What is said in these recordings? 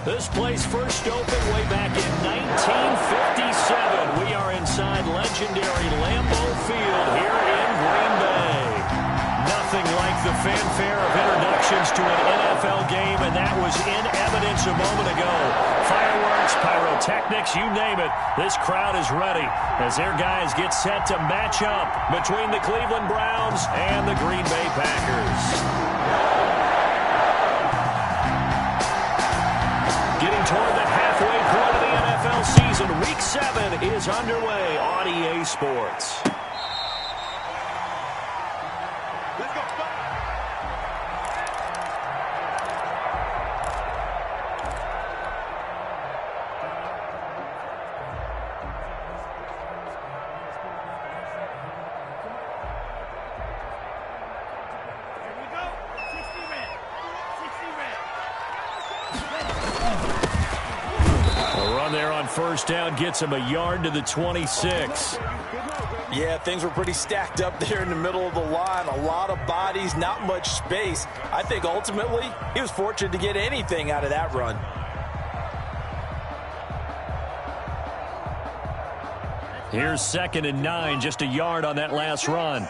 This place first opened way back in 1957. We are inside legendary Lambeau Field here in Green Bay. Nothing like the fanfare of introductions to an NFL game, and that was in evidence a moment ago. Fireworks, pyrotechnics, you name it. This crowd is ready as their guys get set to match up between the Cleveland Browns and the Green Bay Packers. Getting toward the halfway point of the NFL season, Week 7 is underway on EA Sports. First down gets him a yard to the 26. Yeah, things were pretty stacked up there in the middle of the line. A lot of bodies, not much space. I think ultimately he was fortunate to get anything out of that run. Here's 2nd and 9, just a yard on that last run. Now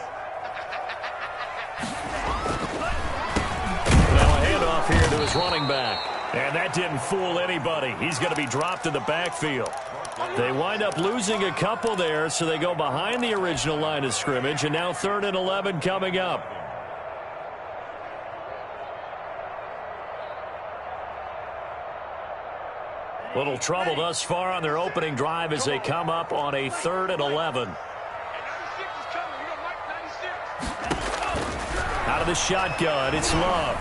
a handoff here to his running back. And that didn't fool anybody. He's going to be dropped in the backfield. They wind up losing a couple there, so they go behind the original line of scrimmage, and now 3rd and 11 coming up. Little trouble thus far on their opening drive as they come up on a 3rd and 11. Out of the shotgun, it's Love.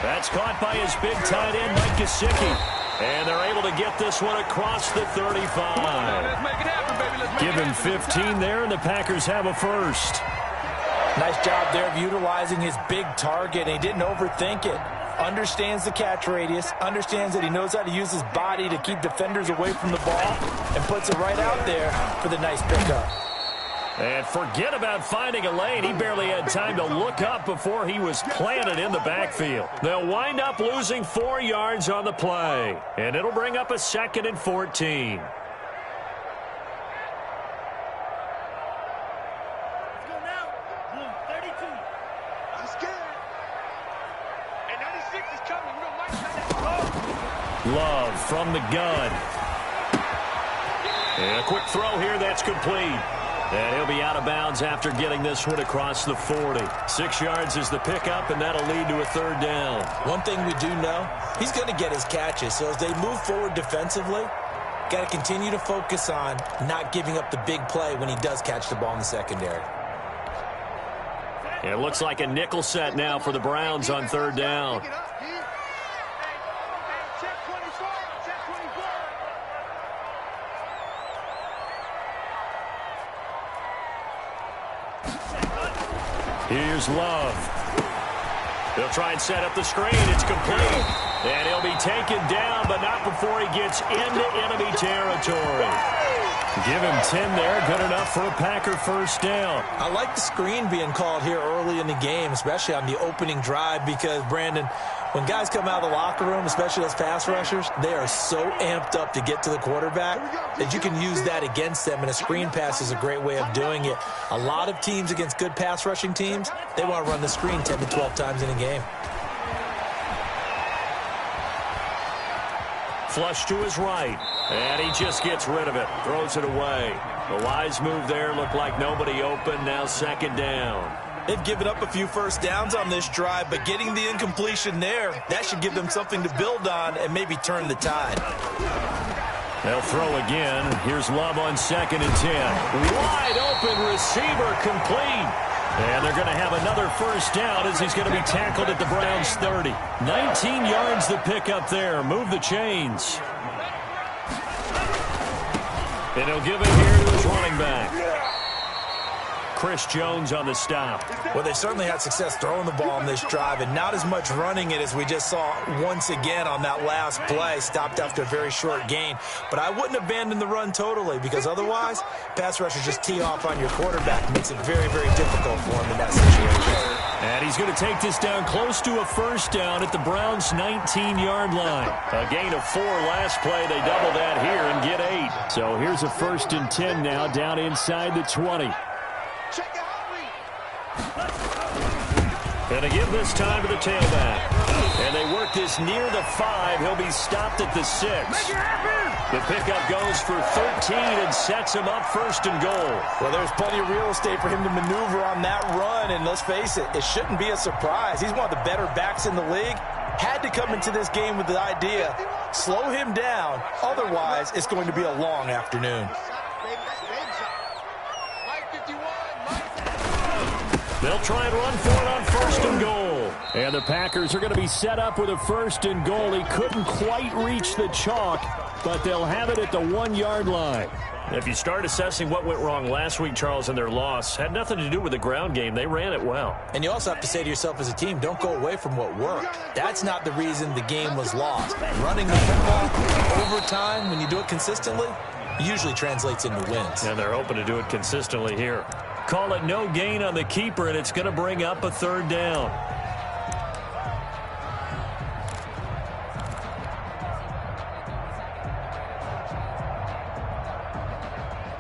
That's caught by his big tight end, Mike Gesicki. And they're able to get this one across the 35. Give him 15 there, and the Packers have a first. Nice job there of utilizing his big target. He didn't overthink it. Understands the catch radius, understands that he knows how to use his body to keep defenders away from the ball, and puts it right out there for the nice pickup. And forget about finding a lane. He barely had time to look up before he was planted in the backfield. They'll wind up losing 4 yards on the play. And it'll bring up a 2nd and 14. Let's go now. Blue, 32. I'm scared. And 96 is coming. We're going to Love from the gun. And a quick throw here. That's complete. And he'll be out of bounds after getting this one across the 40. 6 yards is the pickup, and that'll lead to a 3rd down. One thing we do know, he's going to get his catches. So as they move forward defensively, got to continue to focus on not giving up the big play when he does catch the ball in the secondary. It looks like a nickel set now for the Browns on 3rd down. Here's Love. They'll try and set up the screen. It's complete. And he'll be taken down, but not before he gets into enemy territory. Give him 10 there. Good enough for a Packer first down. I like the screen being called here early in the game, especially on the opening drive, because, Brandon, when guys come out of the locker room, especially those pass rushers, they are so amped up to get to the quarterback that you can use that against them, and a screen pass is a great way of doing it. A lot of teams against good pass rushing teams, they want to run the screen 10 to 12 times in a game. Flush to his right, and he just gets rid of it, throws it away. The wise move there, looked like nobody open, now 2nd down. They've given up a few first downs on this drive, but getting the incompletion there, that should give them something to build on and maybe turn the tide. They'll throw again. Here's Love on 2nd and 10. Wide open receiver complete. And they're going to have another first down as he's going to be tackled at the Browns 30. 19 yards to pick up there. Move the chains. And he'll give it here to his running back. Chris Jones on the stop. Well, they certainly had success throwing the ball on this drive, and not as much running it as we just saw once again on that last play. Stopped after a very short gain. But I wouldn't abandon the run totally, because otherwise, pass rushers just tee off on your quarterback. Makes it very, very difficult for him in that situation. And he's going to take this down close to a first down at the Browns' 19-yard line. A gain of 4 last play. They double that here and get 8. So here's a 1st and 10 now down inside the 20. Going to give this time to the tailback. And they work this near the 5. He'll be stopped at the 6. The pickup goes for 13 and sets him up 1st and goal. Well, there's plenty of real estate for him to maneuver on that run, and let's face it, it shouldn't be a surprise. He's one of the better backs in the league. Had to come into this game with the idea, slow him down, otherwise it's going to be a long afternoon. They'll try and run for it on 1st and goal. And the Packers are going to be set up with a 1st and goal. He couldn't quite reach the chalk, but they'll have it at the 1-yard line. If you start assessing what went wrong last week, Charles, in their loss, had nothing to do with the ground game. They ran it well. And you also have to say to yourself as a team, don't go away from what worked. That's not the reason the game was lost. Running the football over time, when you do it consistently, usually translates into wins. And they're hoping to do it consistently here. Call it no gain on the keeper, and it's going to bring up a 3rd down.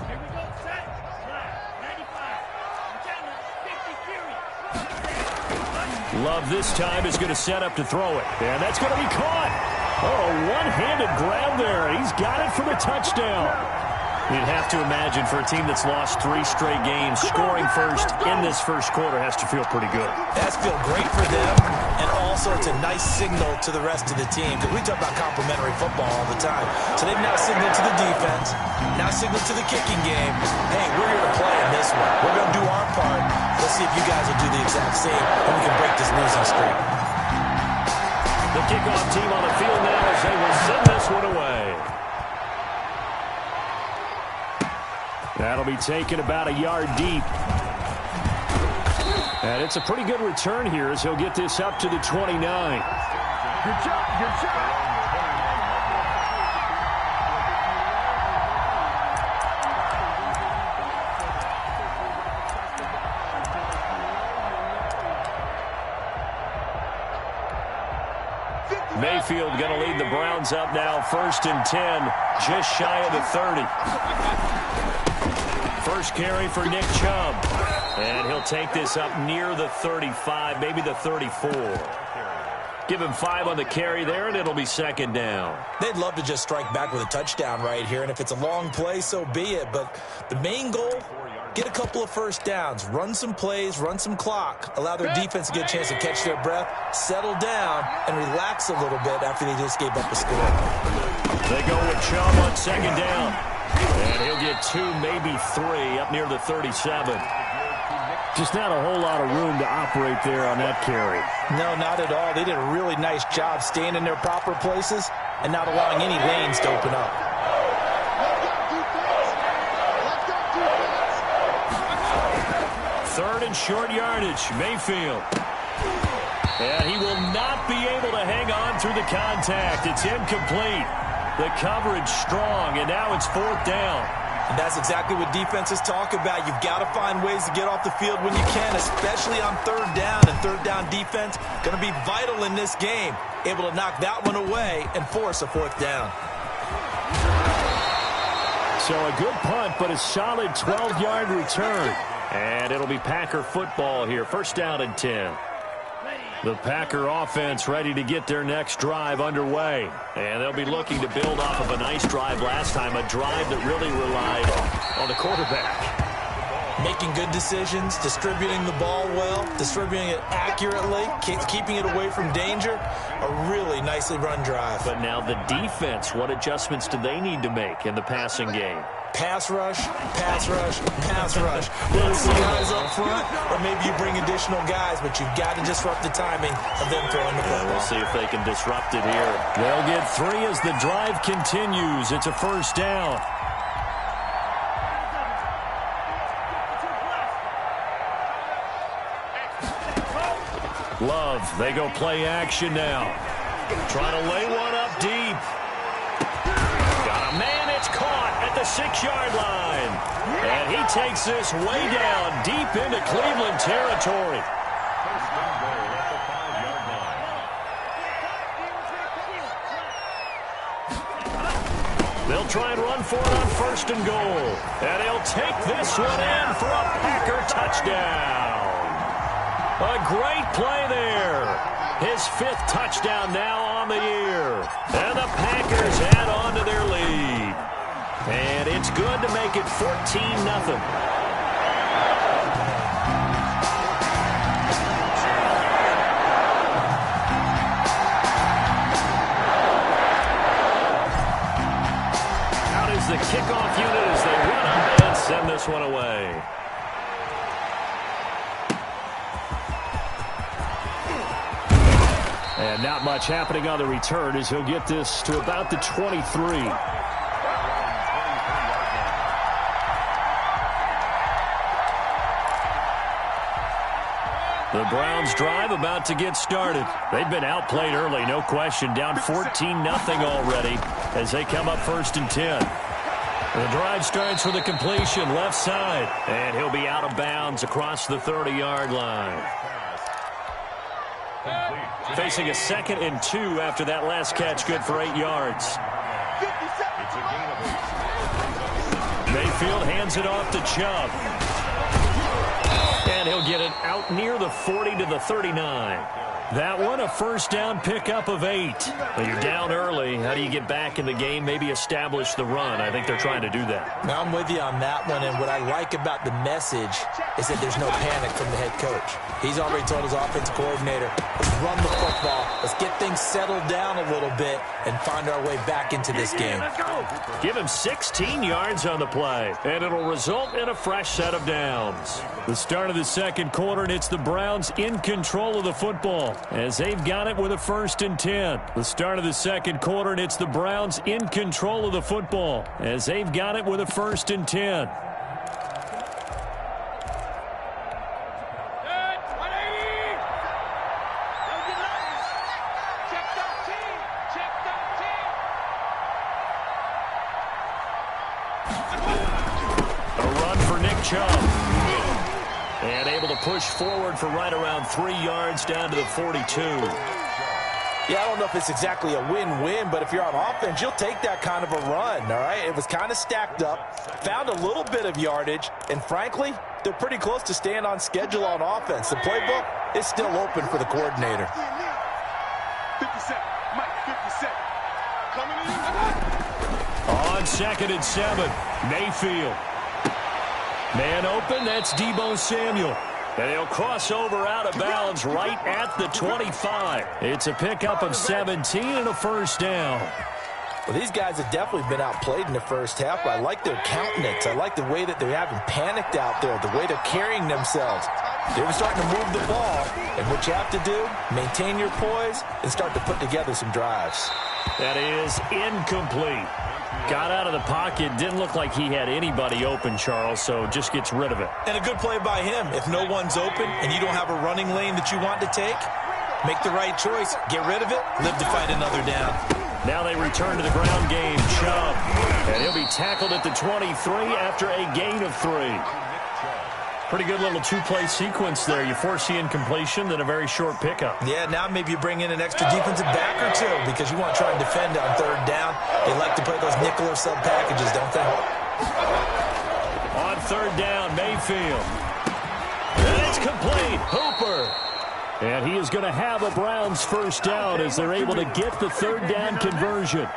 Here we go, set. 95. Love this time is going to set up to throw it. And that's going to be caught. Oh, one-handed grab there. He's got it for the touchdown. You'd have to imagine for a team that's lost 3 straight games, scoring first in this first quarter has to feel pretty good. That's feel great for them, and also it's a nice signal to the rest of the team, because we talk about complementary football all the time. So they've now signaled to the defense, now signaled to the kicking game, hey, we're here to play in this one. We're going to do our part. Let's see if you guys will do the exact same, and we can break this losing streak. The kickoff team on the field now as they will send this one away. That'll be taken about a yard deep. And it's a pretty good return here as he'll get this up to the 29. Good job, good job. Mayfield going to lead the Browns up now, 1st and 10, just shy of the 30. First carry for Nick Chubb. And he'll take this up near the 35, maybe the 34. Give him 5 on the carry there, and it'll be 2nd down. They'd love to just strike back with a touchdown right here, and if it's a long play, so be it. But the main goal, get a couple of first downs, run some plays, run some clock, allow their defense to get a chance to catch their breath, settle down, and relax a little bit after they just gave up a score. They go with Chubb on 2nd down. And he'll get 2, maybe 3, up near the 37. Just not a whole lot of room to operate there on that carry. No, not at all. They did a really nice job staying in their proper places and not allowing any lanes to open up. Third and short yardage, Mayfield. And he will not be able to hang on through the contact. It's incomplete. The coverage strong, and now it's 4th down. And that's exactly what defenses talk about. You've got to find ways to get off the field when you can, especially on 3rd down. And 3rd down defense going to be vital in this game. Able to knock that one away and force a 4th down. So a good punt, but a solid 12-yard return. And it'll be Packer football here. 1st down and 10. The Packer offense ready to get their next drive underway. And they'll be looking to build off of a nice drive last time, a drive that really relied on the quarterback. Making good decisions, distributing the ball well, distributing it accurately, keeping it away from danger. A really nicely run drive. But now the defense, what adjustments do they need to make in the passing game? Pass rush, pass rush, pass rush. Whether it's the guys up front or maybe you bring additional guys, but you've got to disrupt the timing of them throwing the football. We'll see if they can disrupt it here. They'll get 3 as the drive continues. It's a 1st down. Love, they go play action now. Trying to lay one up deep. Got a man, it's caught at the 6-yard line. And he takes this way down deep into Cleveland territory. They'll try and run for it on 1st and goal. And he'll take this one in for a Packer touchdown. A great play there. His 5th touchdown now on the year. And the Packers add on to their lead. And it's good to make it 14-0. The kickoff unit as they run up and send this one away. And not much happening on the return as he'll get this to about the 23. The Browns drive about to get started. They've been outplayed early, no question. Down 14-0 already as they come up 1st and 10. The drive starts with a completion left side, and he'll be out of bounds across the 30-yard line. Facing a 2nd and 2 after that last catch, good for 8 yards. Mayfield hands it off to Chubb. And he'll get it out near the 40 to the 39. That one, a 1st down pickup of 8. Well, you're down early. How do you get back in the game, maybe establish the run? I think they're trying to do that. Now, I'm with you on that one, and what I like about the message is that there's no panic from the head coach. He's already told his offensive coordinator, let's run the football, let's get things settled down a little bit and find our way back into this game. Give him 16 yards on the play, and it'll result in a fresh set of downs. The start of the 2nd quarter, and it's the Browns in control of the football as they've got it with a 1st and 10. The start of the 2nd quarter, and it's the Browns in control of the football as they've got it with a 1st and 10. And able to push forward for right around 3 yards down to the 42. Yeah, I don't know if it's exactly a win-win, but if you're on offense, you'll take that kind of a run, all right? It was kind of stacked up, found a little bit of yardage, and frankly, they're pretty close to staying on schedule on offense. The playbook is still open for the coordinator. 57, Mike, 57. Coming in. On 2nd and 7, Mayfield. Man open, that's Deebo Samuel. And he'll cross over out of bounds right at the 25. It's a pickup of 17 and a 1st down. Well, these guys have definitely been outplayed in the 1st half, but I like their countenance. I like the way that they haven't panicked out there, the way they're carrying themselves. They're starting to move the ball, and what you have to do, maintain your poise and start to put together some drives. That is incomplete. Got out of the pocket, didn't look like he had anybody open, Charles, so just gets rid of it. And a good play by him. If no one's open and you don't have a running lane that you want to take, make the right choice, get rid of it, live to fight another down. Now they return to the ground game, Chubb. And he'll be tackled at the 23 after a gain of 3. Pretty good little 2-play sequence there. You force the incompletion, then a very short pickup. Yeah, now maybe you bring in an extra defensive back or 2 because you want to try and defend on 3rd down. They like to play those nickel or sub packages, don't they? On 3rd down, Mayfield. And it's complete. Hooper. And he is going to have a Browns 1st down as they're able to get the 3rd down conversion.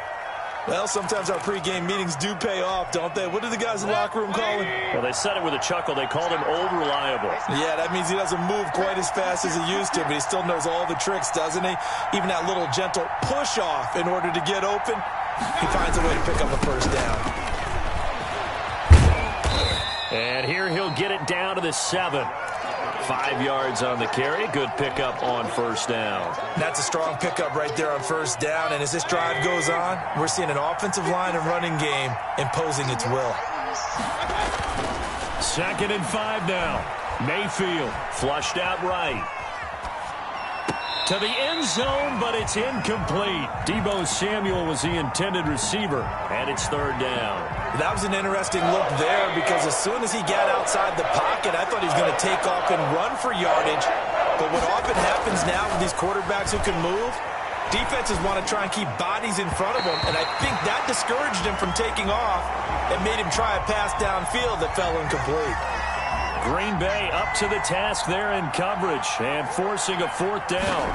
Well, sometimes our pregame meetings do pay off, don't they? What do the guys in the locker room call him? Well, they said it with a chuckle. They called him Old Reliable. Yeah, that means he doesn't move quite as fast as he used to, but he still knows all the tricks, doesn't he? Even that little gentle push-off in order to get open, he finds a way to pick up a 1st down. And here he'll get it down to the 7. 5 yards on the carry. Good pickup on 1st down. That's a strong pickup right there on 1st down. And as this drive goes on, we're seeing an offensive line and running game imposing its will. 2nd and 5 now. Mayfield flushed out right. To the end zone, but it's incomplete. Deebo Samuel was the intended receiver, and it's 3rd down. That was an interesting look there because as soon as he got outside the pocket, I thought he was going to take off and run for yardage. But what often happens now with these quarterbacks who can move, Defenses want to try and keep bodies in front of him, and I think that discouraged him from taking off and made him try a pass downfield that fell incomplete. Green Bay up to the task there in coverage and forcing a 4th down.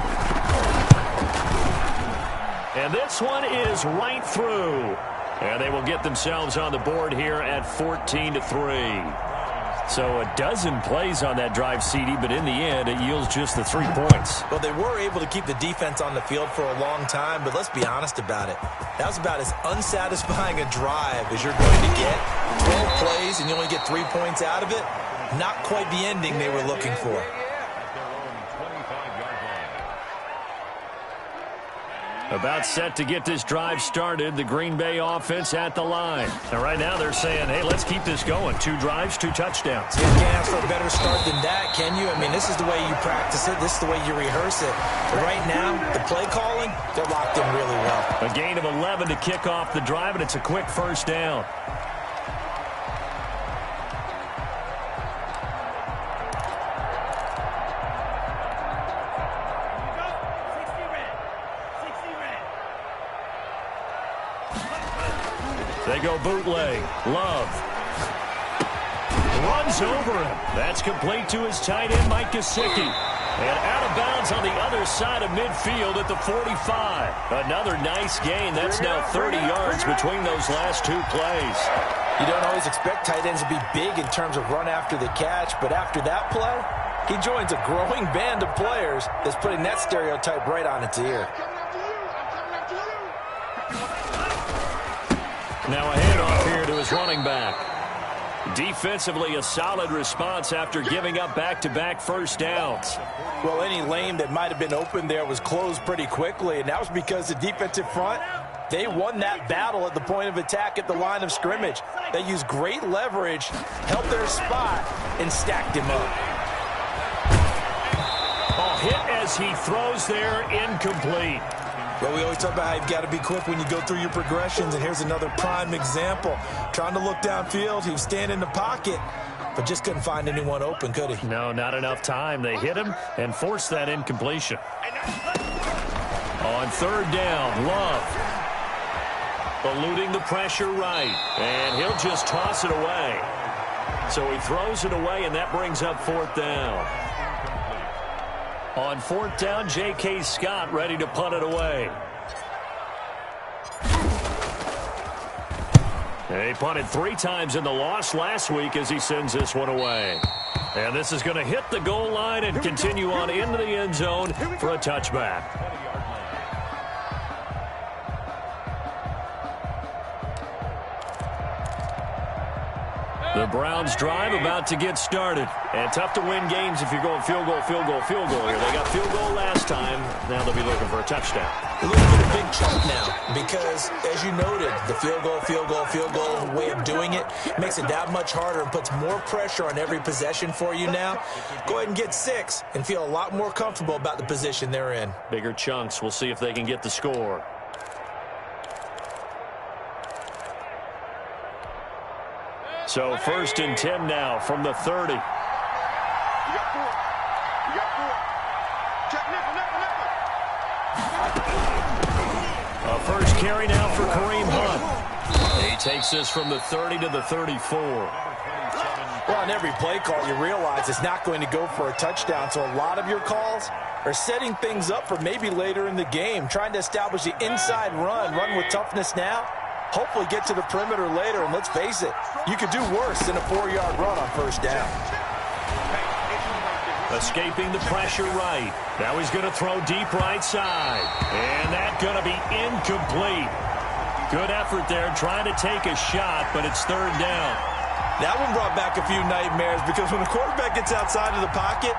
And this one is right through. And they will get themselves on the board here at 14-3. So a dozen plays on that drive, CD, but in the end, it yields just the 3 points. Well, they were able to keep the defense on the field for a long time, but let's be honest about it. That was about as unsatisfying a drive as you're going to get. 12 plays, and you only get 3 points out of it. Not quite the ending they were looking for. About set to get this drive started, the Green Bay offense at the line. And right now they're saying, hey, let's keep this going. 2 drives, 2 touchdowns. You can't ask for a better start than that, can you? I mean, this is the way you practice it. This is the way you rehearse it. But right now, the play calling, they're locked in really well. A gain of 11 to kick off the drive, and it's a quick 1st down. They go bootleg. Love runs over him. That's complete to his tight end, Mike Gesicki. And out of bounds on the other side of midfield at the 45. Another nice gain. That's now 30 yards between those last 2 plays. You don't always expect tight ends to be big in terms of run after the catch, but after that play, he joins a growing band of players that's putting that stereotype right on its ear. Now a handoff here to his running back. Defensively, a solid response after giving up back-to-back 1st downs. Well, any lane that might have been open there was closed pretty quickly, and that was because the defensive front, they won that battle at the point of attack at the line of scrimmage. They used great leverage, held their spot, and stacked him up. A hit as he throws there, incomplete. Well, we always talk about how you've got to be quick when you go through your progressions, and here's another prime example. Trying to look downfield, he was standing in the pocket, but just couldn't find anyone open, could he? No, not enough time. They hit him and forced that incompletion. On 3rd down, Love eluding the pressure right, and he'll just toss it away. So he throws it away, and that brings up 4th down. On 4th down, J.K. Scott ready to punt it away. He punted 3 times in the loss last week as he sends this one away. And this is going to hit the goal line and continue on into the end zone for a touchback. The Browns drive about to get started. And tough to win games if you're going field goal, field goal, field goal here. They got field goal last time. Now they'll be looking for a touchdown. They're looking for the big chunk now because, as you noted, the field goal, field goal, field goal way of doing it makes it that much harder and puts more pressure on every possession for you now. Go ahead and get 6 and feel a lot more comfortable about the position they're in. Bigger chunks. We'll see if they can get the score. So 1st and 10 now from the 30. You got 4. You got 4. Check nickel. A first carry now for Kareem Hunt. He takes this from the 30 to the 34. Well, on every play call, you realize it's not going to go for a touchdown, so a lot of your calls are setting things up for maybe later in the game, trying to establish the inside run with toughness now, hopefully get to the perimeter later, and let's face it, you could do worse than a 4-yard run on 1st down. Escaping the pressure right. Now he's going to throw deep right side. And that's going to be incomplete. Good effort there trying to take a shot, but it's 3rd down. That one brought back a few nightmares because when a quarterback gets outside of the pocket,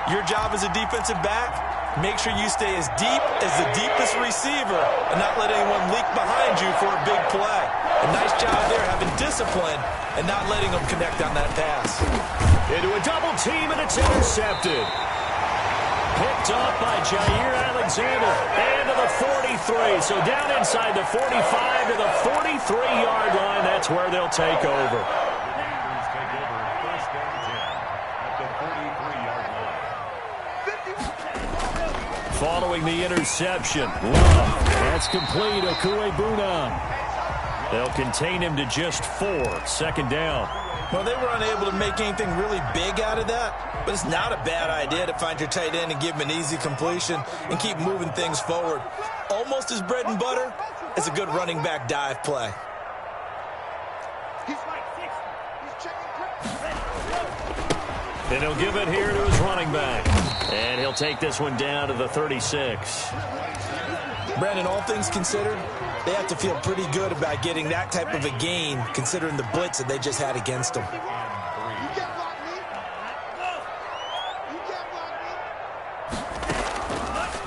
your job as a defensive back, make sure you stay as deep as the deepest receiver and not let anyone leak behind you for a big play. A nice job there having discipline and not letting them connect on that pass. Into a double team, and it's intercepted. Picked up by Jair Alexander. And to the 43. So down inside the 45 to the 43-yard line. That's where they'll take over. following the interception. Love. That's complete. Okuebuna. They'll contain him to just 4. Second down. Well, they were unable to make anything really big out of that, but it's not a bad idea to find your tight end and give him an easy completion and keep moving things forward. Almost as bread and butter as a good running back dive play. And he'll give it here to his running back. And he'll take this one down to the 36. Brandon, all things considered, they have to feel pretty good about getting that type of a gain, considering the blitz that they just had against them.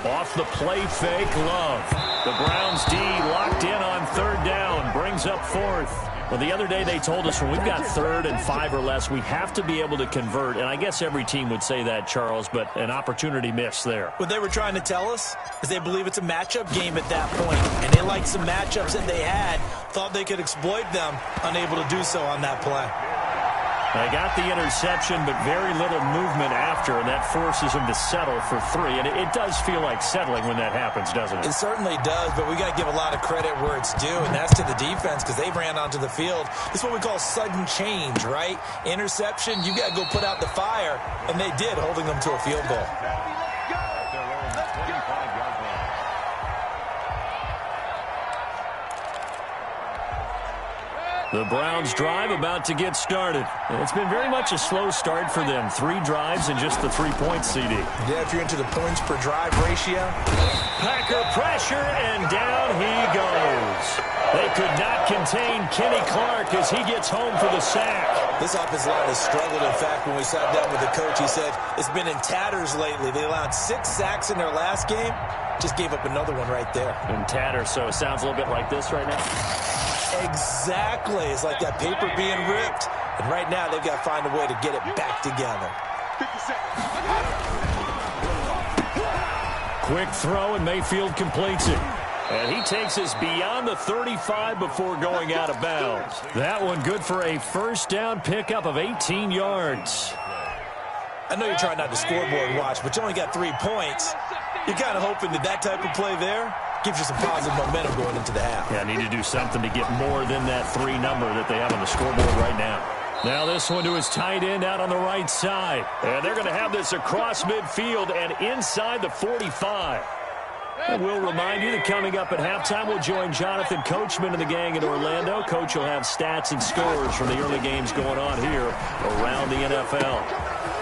Off the play fake, Love. The Browns D locked in on third down, brings up fourth. Well, the other day they told us when we've got 3rd and 5 or less, we have to be able to convert. And I guess every team would say that, Charles, but an opportunity missed there. What they were trying to tell us is they believe it's a matchup game at that point. And they liked some matchups that they had, thought they could exploit them, unable to do so on that play. They got the interception, but very little movement after, and that forces them to settle for 3. And it does feel like settling when that happens, doesn't it? It certainly does, but we got to give a lot of credit where it's due, and that's to the defense because they ran onto the field. It's what we call sudden change, right? Interception, you got to go put out the fire, and they did, holding them to a field goal. The Browns drive about to get started. It's been very much a slow start for them. 3 drives and just the 3 points, CD. Yeah, if you're into the points per drive ratio. Packer pressure, and down he goes. They could not contain Kenny Clark as he gets home for the sack. This offensive line has struggled. In fact, when we sat down with the coach, he said it's been in tatters lately. They allowed 6 sacks in their last game. Just gave up another one right there. In tatters, so it sounds a little bit like this right now. Exactly. It's like that paper being ripped. And right now, they've got to find a way to get it back together. Quick throw, and Mayfield completes it. And he takes us beyond the 35 before going out of bounds. That one good for a first down pickup of 18 yards. I know you're trying not to scoreboard watch, but you only got 3 points. You're kind of hoping that type of play there gives you some positive momentum going into the half. Yeah, need to do something to get more than that 3 number that they have on the scoreboard right now. Now this one to his tight end out on the right side. And they're going to have this across midfield and inside the 45. And we'll remind you that coming up at halftime, we'll join Jonathan Coachman and the gang in Orlando. Coach will have stats and scores from the early games going on here around the NFL.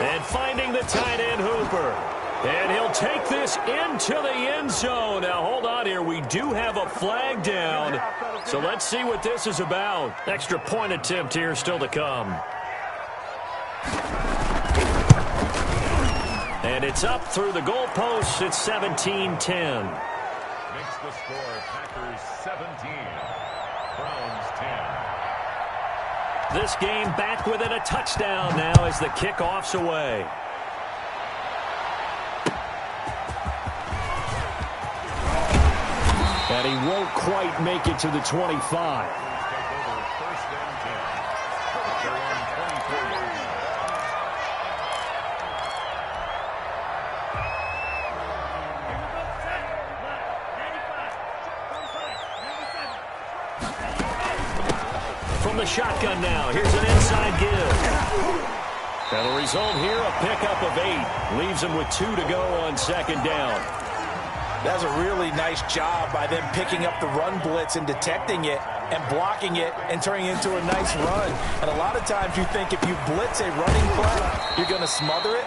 And finding the tight end Hooper. And he'll take this into the end zone. Now, hold on here. We do have a flag down. So let's see what this is about. Extra point attempt here still to come. And it's up through the goalposts. It's 17-10. Makes the score Packers 17, Browns 10. This game back within a touchdown now as the kickoff's away. And he won't quite make it to the 25. From the shotgun now, here's an inside give. That'll result here, a pickup of 8. Leaves him with 2 to go on second down. That's a really nice job by them picking up the run blitz and detecting it and blocking it and turning it into a nice run. And a lot of times you think if you blitz a running play, you're going to smother it.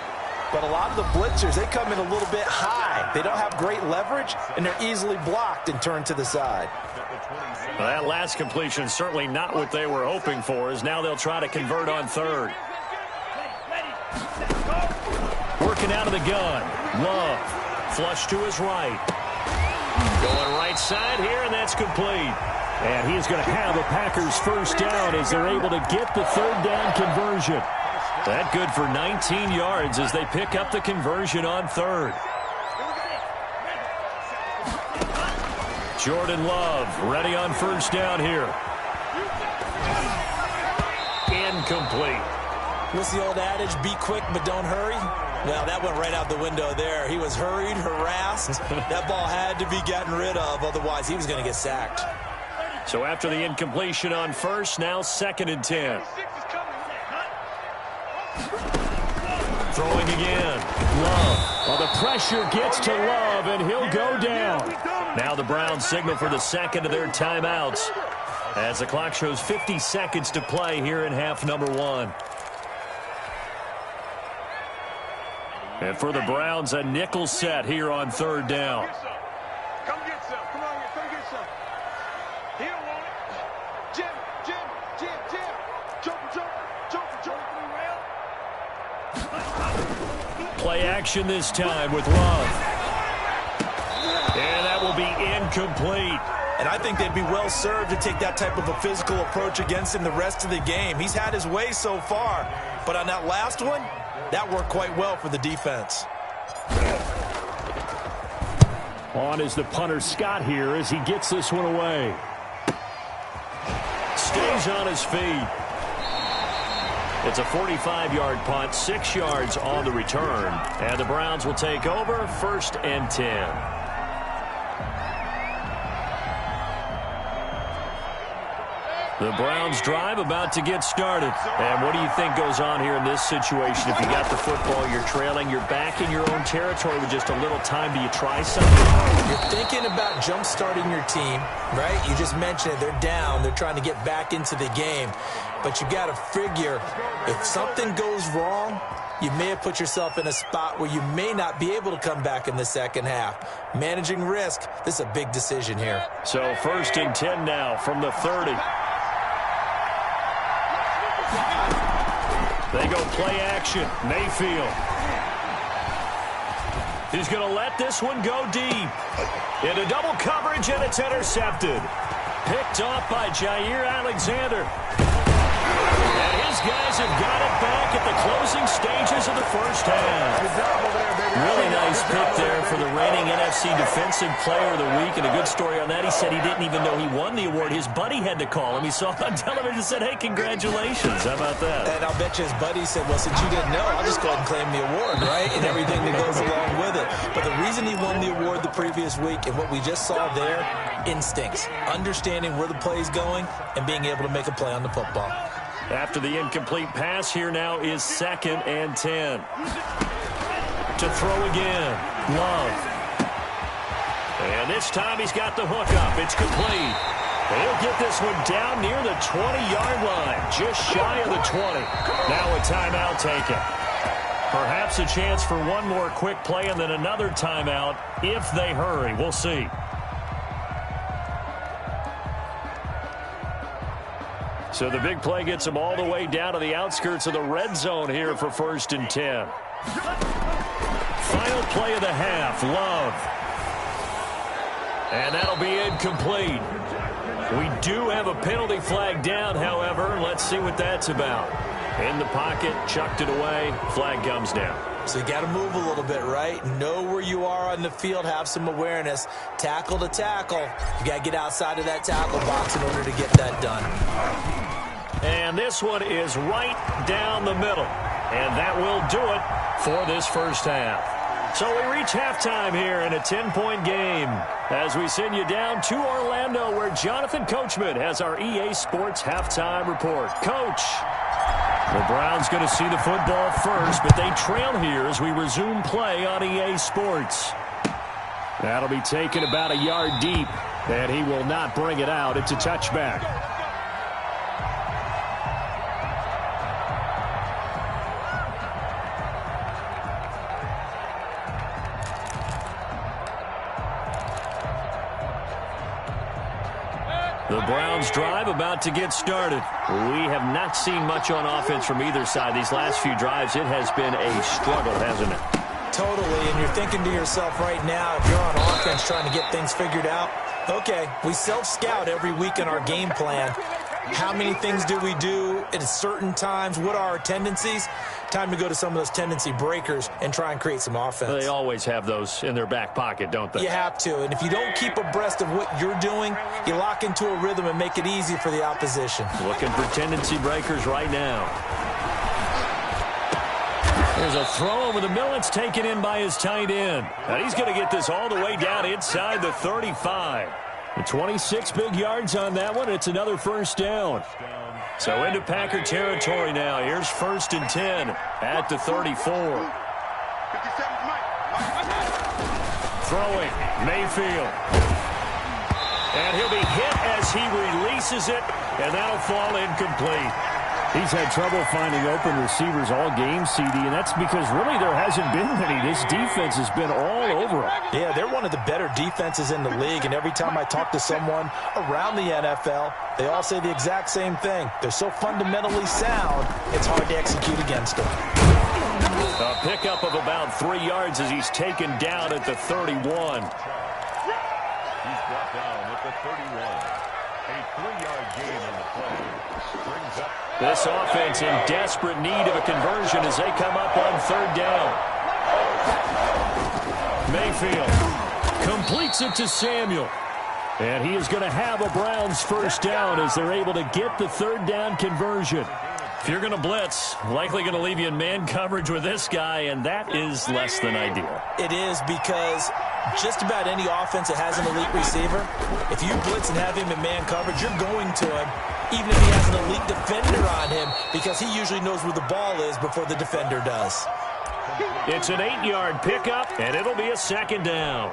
But a lot of the blitzers, they come in a little bit high. They don't have great leverage, and they're easily blocked and turned to the side. Well, that last completion certainly not what they were hoping for, as now they'll try to convert on third. Working out of the gun. Love. Flush to his right. Going right side here, and that's complete. And he's going to have a Packers first down as they're able to get the third down conversion. That good for 19 yards as they pick up the conversion on third. Jordan Love ready on first down here. Incomplete. What's the old adage? Be quick, but don't hurry. Well, that went right out the window there. He was hurried, harassed. That ball had to be gotten rid of, otherwise he was going to get sacked. So after the incompletion on first, now 2nd and 10. Throwing again. Love. Well, the pressure gets to Love, and he'll go down. Now the Browns signal for the second of their timeouts as the clock shows 50 seconds to play here in half number 1. And for the Browns, a nickel set here on 3rd down. Come get some. Come on here. Come get some. He don't want it. Jim. Jump. Play action this time with Love. And that will be incomplete. And I think they'd be well served to take that type of a physical approach against him the rest of the game. He's had his way so far. But on that last one, that worked quite well for the defense. On is the punter Scott here as he gets this one away. Stays on his feet. It's a 45-yard punt, 6 yards on the return. And the Browns will take over 1st and 10. The Browns drive about to get started. And what do you think goes on here in this situation? If you got the football, you're trailing, you're back in your own territory with just a little time. Do you try something? You're thinking about jump-starting your team, right? You just mentioned it. They're down. They're trying to get back into the game. But you got to figure if something goes wrong, you may have put yourself in a spot where you may not be able to come back in the second half. Managing risk, this is a big decision here. So 1st and 10 now from the 30. They go play action. Mayfield. He's going to let this one go deep. Into double coverage, and it's intercepted. Picked off by Jair Alexander. And his guys have got it back at the closing stages of the first half. Really nice pick there for the reigning NFC Defensive Player of the Week. And a good story on that, he said he didn't even know he won the award. His buddy had to call him. He saw it on television and said, hey, congratulations. How about that? And I'll bet you his buddy said, well, since you didn't know, I'll just go ahead and claim the award, right? And everything that goes along with it. But the reason he won the award the previous week and what we just saw there, instincts, understanding where the play is going and being able to make a play on the football. After the incomplete pass, here now is 2nd and 10. To throw again. Love. And this time he's got the hook up. It's complete. He'll get this one down near the 20-yard line. Just shy of the 20. Now a timeout taken. Perhaps a chance for one more quick play and then another timeout if they hurry. We'll see. So the big play gets them all the way down to the outskirts of the red zone here for 1st and 10. Final play of the half, Love. And that'll be incomplete. We do have a penalty flag down, however. Let's see what that's about. In the pocket, chucked it away, flag comes down. So you got to move a little bit, right? Know where you are on the field, have some awareness. Tackle to tackle. You got to get outside of that tackle box in order to get that done. And this one is right down the middle. And that will do it for this first half. So we reach halftime here in a 10-point game as we send you down to Orlando where Jonathan Coachman has our EA Sports halftime report. Coach, the Browns going to see the football first, but they trail here as we resume play on EA Sports. That'll be taken about a yard deep, and he will not bring it out. It's a touchback. The Browns drive about to get started. We have not seen much on offense from either side. These last few drives, it has been a struggle, hasn't it? Totally, and you're thinking to yourself right now, if you're on offense trying to get things figured out, okay, we self-scout every week in our game plan. How many things do we do at certain times? What are our tendencies? Time to go to some of those tendency breakers and try and create some offense. They always have those in their back pocket, don't they? You have to, and if you don't keep abreast of what you're doing, you lock into a rhythm and make it easy for the opposition. Looking for tendency breakers right now. There's a throw over the middle. It's taken in by his tight end. And he's going to get this all the way down inside the 35. 26 big yards on that one. It's another first down. So into Packer territory now. Here's 1st and 10 at the 34. Throwing, Mayfield. And he'll be hit as he releases it, and that'll fall incomplete. He's had trouble finding open receivers all game, CD, and that's because really there hasn't been many. This defense has been all over him. Yeah, they're one of the better defenses in the league, and every time I talk to someone around the NFL, they all say the exact same thing. They're so fundamentally sound, it's hard to execute against them. A pickup of about 3 yards as he's taken down at the 31. He's brought down at the 31. A 3-yard gain on the play. Brings up. This offense in desperate need of a conversion as they come up on 3rd down. Mayfield completes it to Samuel. And he is going to have a Browns first down as they're able to get the 3rd down conversion. If you're going to blitz, likely going to leave you in man coverage with this guy, and that is less than ideal. It is, because just about any offense that has an elite receiver, if you blitz and have him in man coverage, you're going to him, even if he has an elite defender on him, because he usually knows where the ball is before the defender does. It's an 8-yard pickup, and it'll be a 2nd down.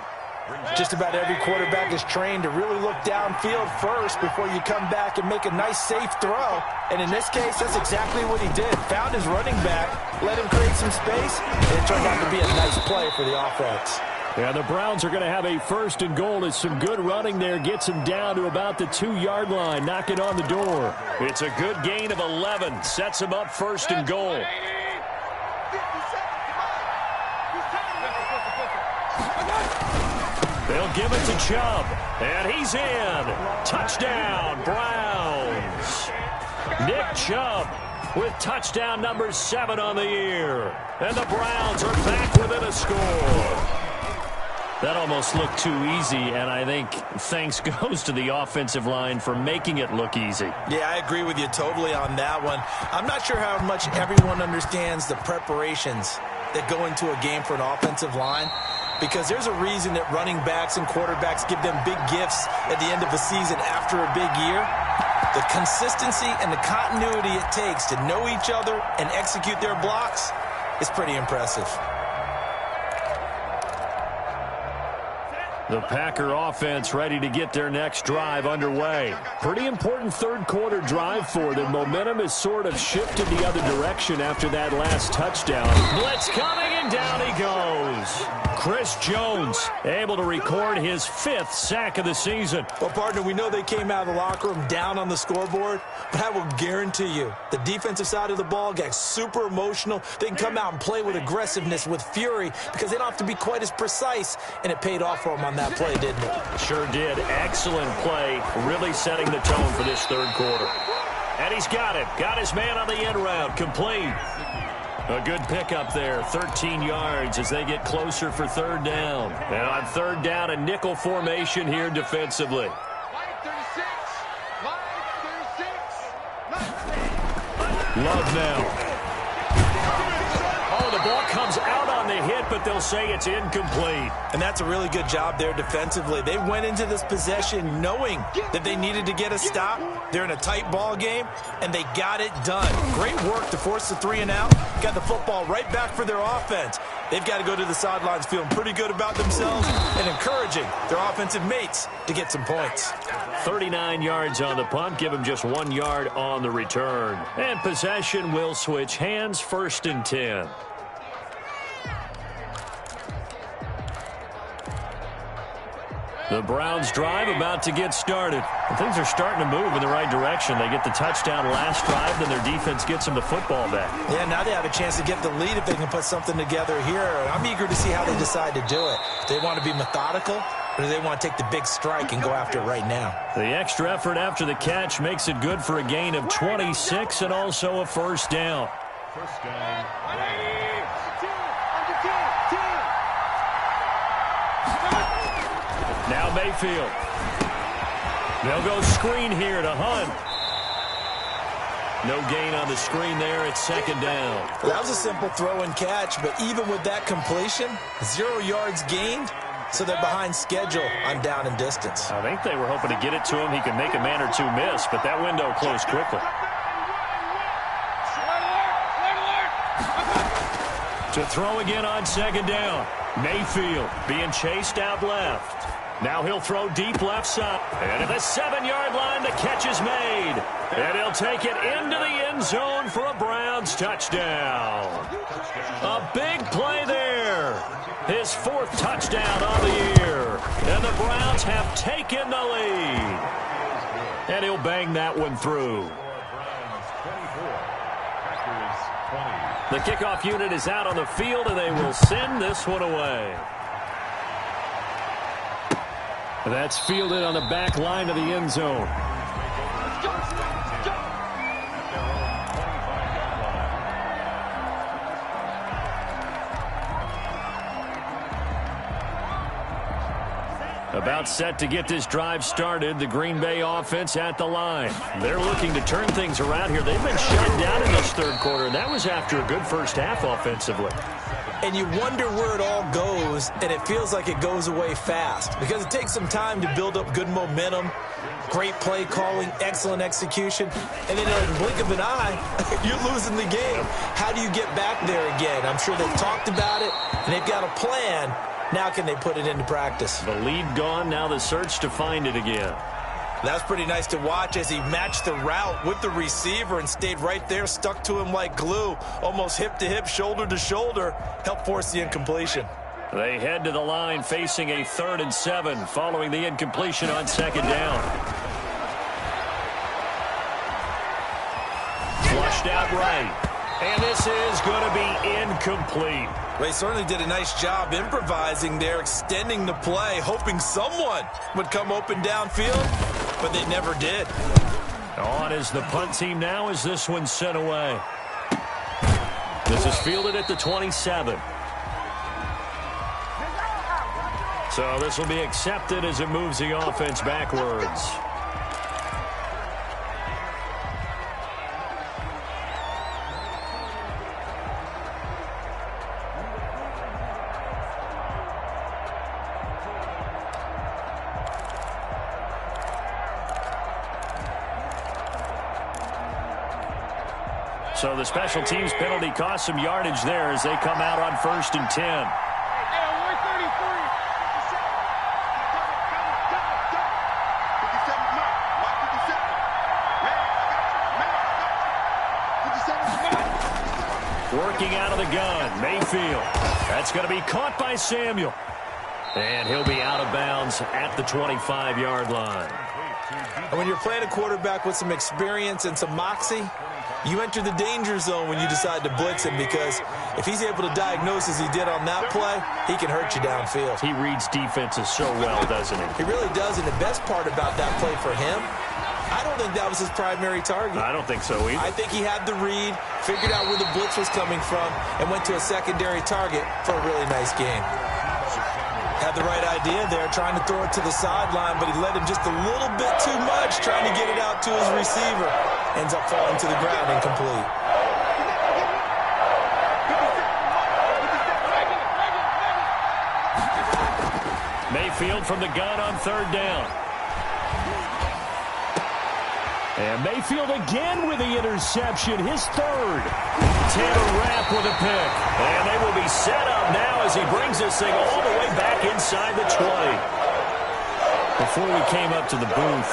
Just about every quarterback is trained to really look downfield first before you come back and make a nice, safe throw. And in this case, that's exactly what he did. Found his running back, let him create some space, and it turned out to be a nice play for the offense. Yeah, the Browns are going to have a 1st and goal. It's some good running there. Gets him down to about the 2-yard line. Knocking on the door. It's a good gain of 11. Sets him up 1st and goal. They'll give it to Chubb. And he's in. Touchdown, Browns. Nick Chubb with touchdown number 7 on the year. And the Browns are back within a score. That almost looked too easy, and I think thanks goes to the offensive line for making it look easy. Yeah, I agree with you totally on that one. I'm not sure how much everyone understands the preparations that go into a game for an offensive line, because there's a reason that running backs and quarterbacks give them big gifts at the end of a season after a big year. The consistency and the continuity it takes to know each other and execute their blocks is pretty impressive. The Packer offense ready to get their next drive underway. Pretty important 3rd quarter drive for them. Momentum has sort of shifted the other direction after that last touchdown. Blitz coming, and down he goes. Chris Jones able to record his 5th sack of the season. Well, partner, we know they came out of the locker room down on the scoreboard, but I will guarantee you the defensive side of the ball got super emotional. They can come out and play with aggressiveness, with fury, because they don't have to be quite as precise, and it paid off for them on that play, didn't it? Sure did. Excellent play, really setting the tone for this 3rd quarter. And he's got it. Got his man on the end route. Complete. A good pickup there, 13 yards as they get closer for 3rd down. And on 3rd down, a nickel formation here defensively. Love now. Oh, the ball comes out on the hit, but they'll say it's incomplete. And that's a really good job there defensively. They went into this possession knowing that they needed to get a stop. They're in a tight ball game, and they got it done. Great work to force the 3 and out. Got the football right back for their offense. They've got to go to the sidelines feeling pretty good about themselves and encouraging their offensive mates to get some points. 39 yards on the punt, give them just 1 yard on the return. And possession will switch hands, 1st and 10. The Browns drive about to get started. And things are starting to move in the right direction. They get the touchdown last drive, then their defense gets them the football back. Yeah, now they have a chance to get the lead if they can put something together here. I'm eager to see how they decide to do it. Do they want to be methodical, or do they want to take the big strike and go after it right now? The extra effort after the catch makes it good for a gain of 26 and also a 1st down. First down. Now Mayfield. They'll go screen here to Hunt. No gain on the screen there. It's second down. Well, that was a simple throw and catch, but even with that completion, 0 yards gained, so they're behind schedule on down and distance. I think they were hoping to get it to him. He could make a man or two miss, but that window closed quickly. To throw again on second down. Mayfield being chased out left. Now he'll throw deep left side. And at the 7-yard line, the catch is made. And he'll take it into the end zone for a Browns touchdown. A big play there. His 4th touchdown of the year. And the Browns have taken the lead. And he'll bang that one through. The kickoff unit is out on the field, and they will send this one away. That's fielded on the back line of the end zone. About set to get this drive started, the Green Bay offense at the line. They're looking to turn things around here. They've been shut down in this third quarter, and that was after a good first half offensively. And you wonder where it all goes, and it feels like it goes away fast because it takes some time to build up good momentum, great play calling, excellent execution, and then in the blink of an eye, you're losing the game. How do you get back there again? I'm sure they've talked about it, and they've got a plan. Now can they put it into practice? The lead gone, now the search to find it again. That's pretty nice to watch as he matched the route with the receiver and stayed right there, stuck to him like glue, almost hip to hip, shoulder to shoulder, helped force the incompletion. They head to the line facing a 3rd and 7 following the incompletion on second down. Flushed out right. And this is going to be incomplete. They certainly did a nice job improvising there, extending the play, hoping someone would come open downfield, but they never did. On is the punt team now as this one's sent away. This is fielded at the 27. So this will be accepted as it moves the offense backwards. So the special teams penalty cost some yardage there as they come out on 1st and 10. Working out of the gun, Mayfield. That's going to be caught by Samuel. And he'll be out of bounds at the 25-yard line. And when you're playing a quarterback with some experience and some moxie, you enter the danger zone when you decide to blitz him because if he's able to diagnose as he did on that play, he can hurt you downfield. He reads defenses so well, doesn't he? He really does, and the best part about that play for him, I don't think that was his primary target. I don't think so either. I think he had the read, figured out where the blitz was coming from, and went to a secondary target for a really nice gain. Had the right idea there, trying to throw it to the sideline, but he led him just a little bit too much, trying to get it out to his receiver. Ends up falling to the ground incomplete. Mayfield from the gun on 3rd down. And Mayfield again with the interception, his 3rd. Taylor Rapp with a pick. And they will be set up now as he brings this thing all the way back inside the 20. Before we came up to the booth,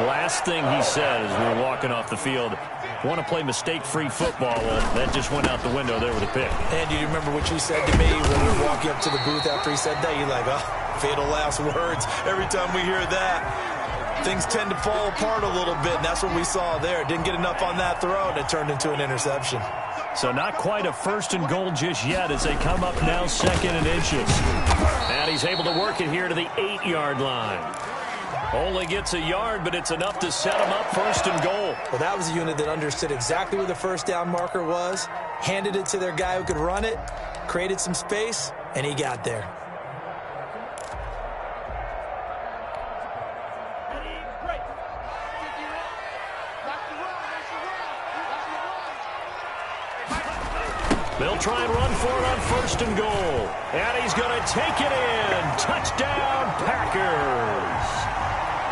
last thing he said as we were walking off the field, want to play mistake-free football. Well, that just went out the window there with a pick. And do you remember what you said to me when we were walking up to the booth after he said that? You're like, oh, fatal last words. Every time we hear that, things tend to fall apart a little bit, and that's what we saw there. Didn't get enough on that throw, and it turned into an interception. So not quite a 1st and goal just yet as they come up now 2nd and inches. And he's able to work it here to the 8-yard line. Only gets a yard, but it's enough to set him up 1st and goal. Well, that was a unit that understood exactly where the first down marker was, handed it to their guy who could run it, created some space, and he got there. They'll try and run for it on 1st and goal. And he's going to take it in. Touchdown, Packers.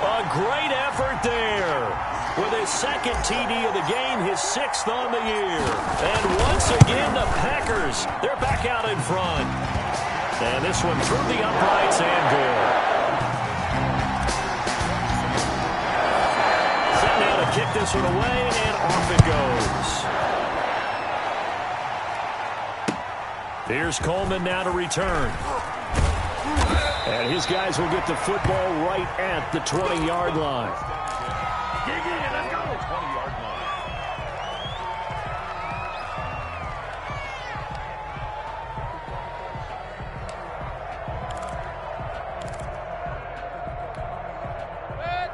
A great effort there. With his 2nd TD of the game, his 6th on the year. And once again, the Packers, they're back out in front. And this one through the uprights and good. Set now to kick this one away, and off it goes. Here's Coleman now to return. And his guys will get the football right at the 20-yard line. Let's go. 20-yard line.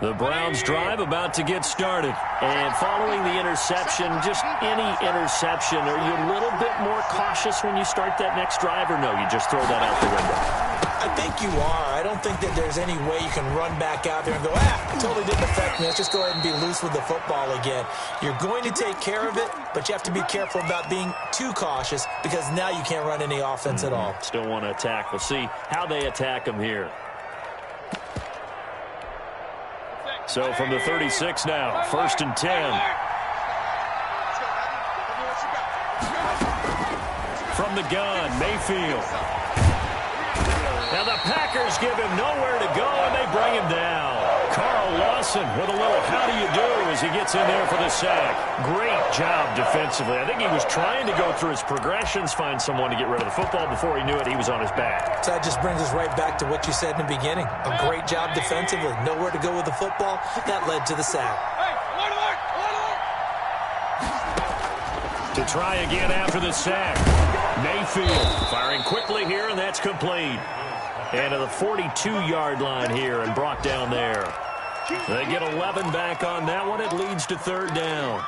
The Browns drive about to get started. And following the interception, just any interception, are you a little bit more cautious when you start that next drive, or no, you just throw that out the window? I think you are. I don't think that there's any way you can run back out there and go, it totally didn't affect me. Let's just go ahead and be loose with the football again. You're going to take care of it, but you have to be careful about being too cautious because now you can't run any offense at all. Still want to attack. We'll see how they attack him here. So from the 36 now, 1st and 10. From the gun, Mayfield. Now the Packers give him nowhere to go, and they bring him down. Carl Lawson with a little how do you do as he gets in there for the sack. Great job defensively. I think he was trying to go through his progressions, find someone to get rid of the football. Before he knew it, he was on his back. So that just brings us right back to what you said in the beginning. A great job defensively. Nowhere to go with the football. That led to the sack. To try again after the sack. Mayfield firing quickly here, and that's complete. And to the 42-yard line here and brought down there. They get 11 back on that one. It leads to 3rd down.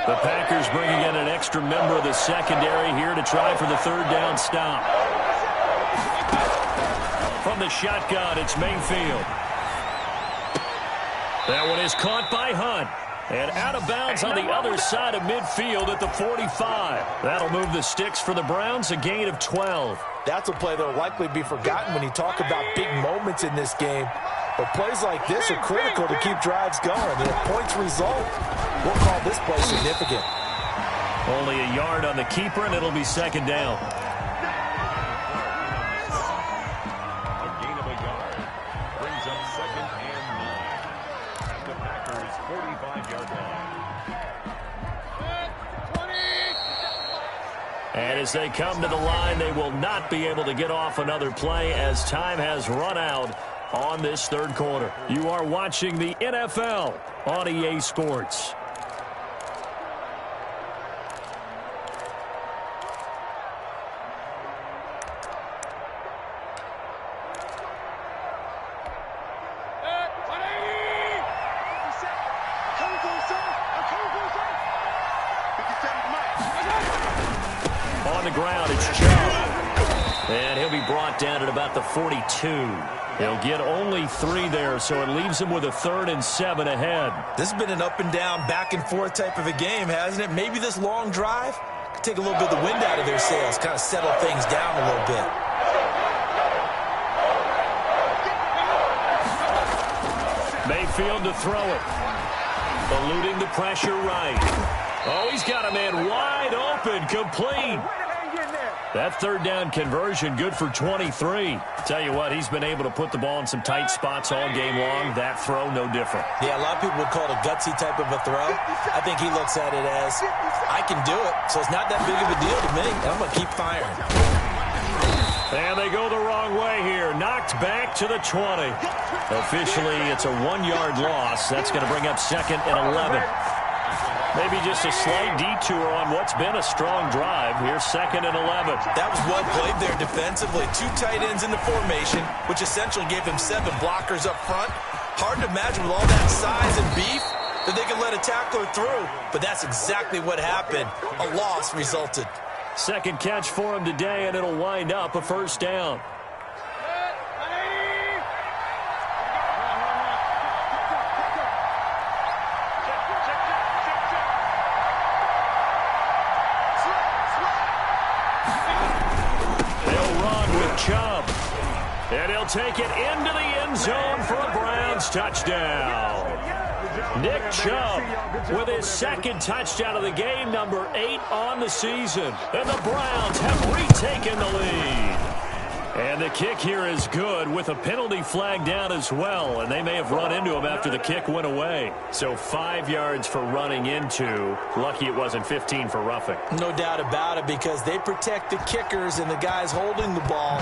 The Packers bringing in an extra member of the secondary here to try for the 3rd down stop. From the shotgun, it's Mayfield. That one is caught by Hunt. And out of bounds on the other side of midfield at the 45. That'll move the sticks for the Browns, a gain of 12. That's a play that will likely be forgotten when you talk about big moments in this game. But plays like this are critical to keep drives going. And if points result, we'll call this play significant. Only a yard on the keeper, and it'll be 2nd down. A gain of a yard. Brings up 2nd and 9. At the Packers' 45-yard line. And as they come to the line, they will not be able to get off another play as time has run out on this 3rd quarter. You are watching the NFL on EA Sports. On the ground, it's Chubb. And he'll be brought down at about the 42. He'll get only 3 there, so it leaves him with a 3rd and 7 ahead. This has been an up and down, back and forth type of a game, hasn't it? Maybe this long drive could take a little bit of the wind out of their sails, kind of settle things down a little bit. Mayfield to throw it. Eluding the pressure right. Oh, he's got a man wide open, complete. That 3rd down conversion good for 23. Tell you what, he's been able to put the ball in some tight spots all game long. That throw, no different. Yeah, a lot of people would call it a gutsy type of a throw. I think he looks at it as, I can do it, so it's not that big of a deal to me. I'm going to keep firing. And they go the wrong way here. Knocked back to the 20. Officially, it's a 1-yard loss. That's going to bring up 2nd and 11. Maybe just a slight detour on what's been a strong drive. Here's 2nd and 11. That was well played there defensively. 2 tight ends in the formation, which essentially gave him 7 blockers up front. Hard to imagine with all that size and beef that they could let a tackler through. But that's exactly what happened. A loss resulted. 2nd catch for him today, and it'll wind up a 1st down. And he'll take it into the end zone for a Browns touchdown. Nick Chubb with his second touchdown of the game, number 8 on the season. And the Browns have retaken the lead. And the kick here is good with a penalty flag down as well. And they may have run into him after the kick went away. So 5 yards for running into. Lucky it wasn't 15 for roughing. No doubt about it, because they protect the kickers and the guys holding the ball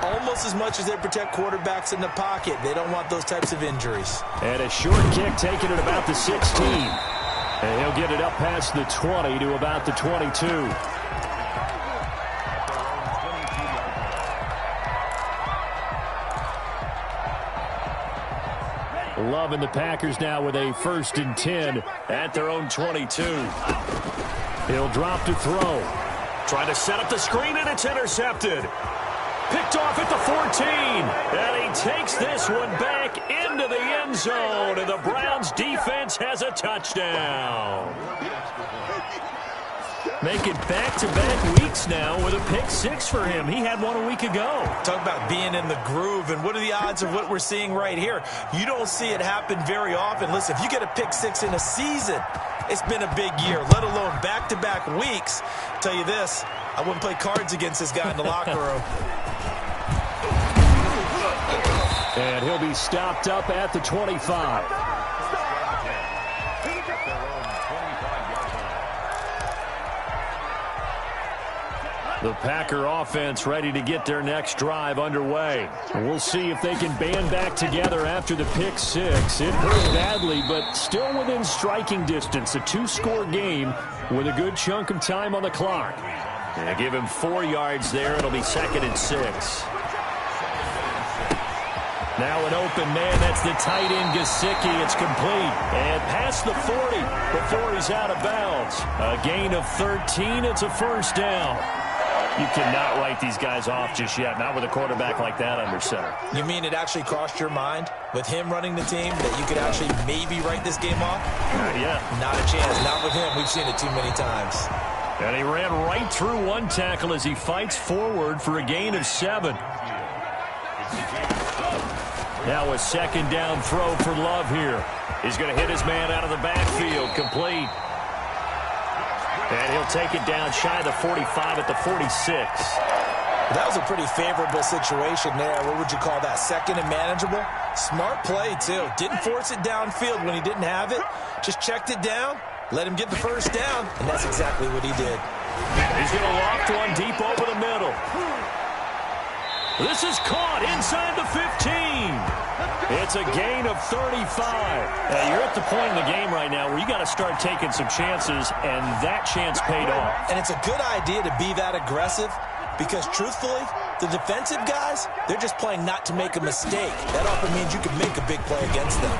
almost as much as they protect quarterbacks in the pocket. They don't want those types of injuries. And a short kick taken at about the 16. And he'll get it up past the 20 to about the 22. Loving the Packers now with a 1st and 10 at their own 22. He'll drop to throw. Trying to set up the screen, and it's intercepted. Picked off at the 14. And he takes this one back into the end zone. And the Browns defense has a touchdown. Making back-to-back weeks now with a pick 6 for him. He had one a week ago. Talk about being in the groove, and what are the odds of what we're seeing right here? You don't see it happen very often. Listen, if you get a pick 6 in a season, it's been a big year, let alone back-to-back weeks. I'll tell you this, I wouldn't play cards against this guy in the locker room. And he'll be stopped up at the 25. The Packer offense ready to get their next drive underway. We'll see if they can band back together after the pick 6. It hurt badly, but still within striking distance. A 2-score game with a good chunk of time on the clock. And give him 4 yards there. It'll be 2nd and 6. Now an open man. That's the tight end, Gesicki. It's complete. And past the 40 before he's out of bounds. A gain of 13. It's a 1st down. You cannot write these guys off just yet, not with a quarterback like that under center. You mean it actually crossed your mind with him running the team that you could actually maybe write this game off? Not yet. Not a chance. Not with him. We've seen it too many times. And he ran right through one tackle as he fights forward for a gain of 7. Now a 2nd down throw for Love here. He's going to hit his man out of the backfield. Complete. And he'll take it down shy of the 45 at the 46. That was a pretty favorable situation there. What would you call that? 2nd and manageable? Smart play, too. Didn't force it downfield when he didn't have it. Just checked it down, let him get the 1st down, and that's exactly what he did. He's going to loft one deep over the middle. This is caught inside the 15. It's a gain of 35. You're at the point in the game right now where you got to start taking some chances, and that chance paid off. And it's a good idea to be that aggressive because, truthfully, the defensive guys, they're just playing not to make a mistake. That often means you can make a big play against them.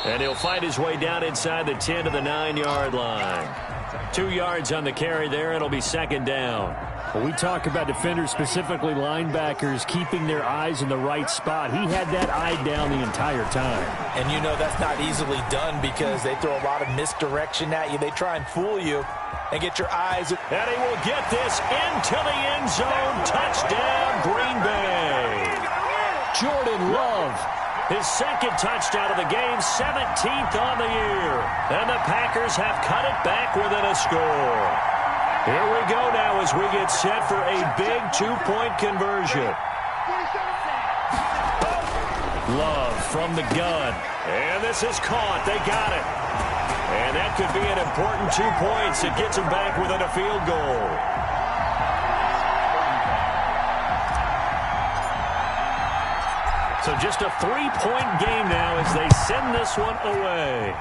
And he'll fight his way down inside the 10 to the 9-yard line. 2 yards on the carry there. It'll be 2nd down. When we talk about defenders, specifically linebackers, keeping their eyes in the right spot, he had that eye down the entire time. And you know that's not easily done because they throw a lot of misdirection at you. They try and fool you and get your eyes. And he will get this into the end zone. Touchdown, Green Bay. Jordan Love, his 2nd touchdown of the game, 17th on the year. And the Packers have cut it back within a score. Here we go now as we get set for a big 2-point conversion. Love from the gun. And this is caught. They got it. And that could be an important 2 points. It gets them back within a field goal. So just a 3-point game now as they send this one away.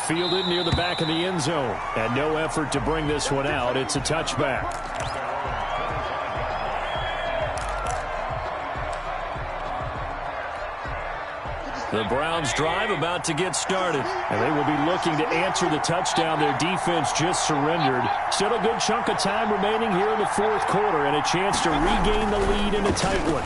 Fielded near the back of the end zone. And no effort to bring this one out. It's a touchback. The Browns drive about to get started. And they will be looking to answer the touchdown their defense just surrendered. Still a good chunk of time remaining here in the 4th quarter and a chance to regain the lead in a tight one.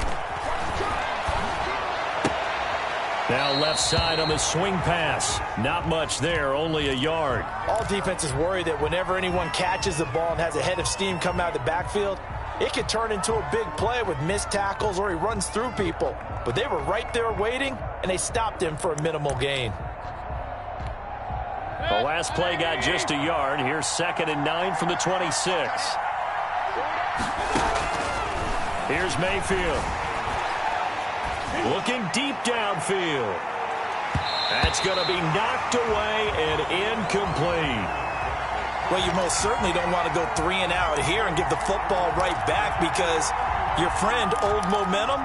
Now left side on the swing pass. Not much there, only a yard. All defenses worry that whenever anyone catches the ball and has a head of steam coming out of the backfield, It could turn into a big play with missed tackles or he runs through people. But they were right there waiting, and they stopped him for a minimal gain. The last play got just a yard. Here's 2nd and 9 from the 26. Here's Mayfield. Looking deep downfield. That's going to be knocked away and incomplete. Well, you most certainly don't want to go 3 and out here and give the football right back because your friend, Old Momentum,